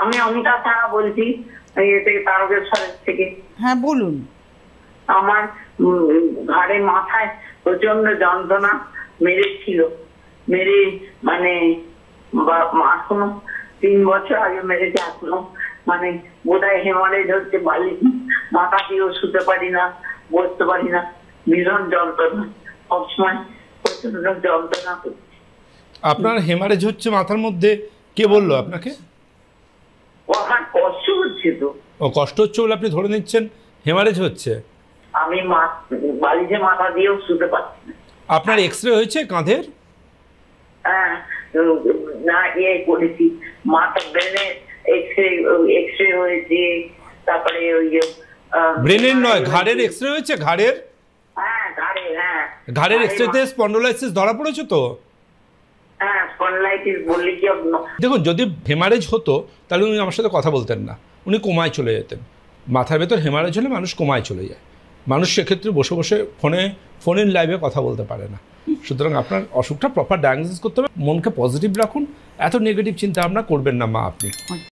আমি অমিতা সাহা বলছি, তারকেশ্বরের থেকে। হ্যাঁ বলুন। আমার ঘাড়ে মাথায় প্রচন্ড যন্ত্রণা মেরেছিল, মেরে মানে এখনো 3 বছর আগে মেরেছে, এখনো মানে বোধহয় হেমারেজ হচ্ছে, বালি মাথা দিয়েও শুতে পারি না, বসতে পারি না, ভীষণ যন্ত্রণা, সবসময় প্রচন্ড যন্ত্রণা করছে। আপনার হেমারেজ হচ্ছে মাথার মধ্যে, কে বললো আপনাকে? আমার কষ্ট হচ্ছে তো। ও কষ্ট হচ্ছে বলে আপনি ধরে নিচ্ছেন হেমারেজ হচ্ছে? আমি বালিশে মাথা দিয়েও শুতে পারছি না। আপনার এক্সরে হয়েছে কাঁধের? হ্যাঁ, না করেছি, মাথা ব্রেনে এক্সরে হয়েছে, তারপরে ওই ব্রেনের নয়, ঘাড়ের এক্সরে হয়েছে। ঘাড়ের? হ্যাঁ ঘাড়ে, হ্যাঁ ঘাড়ের এক্সরেতে স্পন্ডোলাইসিস ধরা পড়েছে তো? হ্যাঁ স্পন্ডলাইটিস বললে কি? দেখুন, যদি হেমারেজ হতো তাহলে উনি আমার সাথে কথা বলতেন না, উনি কোমায় চলে যেতেন। মাথার ভেতর হেমারেজ হলে মানুষ কোমায় চলে যায়, মানুষ সেক্ষেত্রে বসে বসে ফোনের লাইভে কথা বলতে পারে না। সুতরাং আপনার অসুখটা প্রপার ডায়াগনোসিস করতে হবে, মনকে পজিটিভ রাখুন, এত নেগেটিভ চিন্তা ভাবনা করবেন না মা আপনি।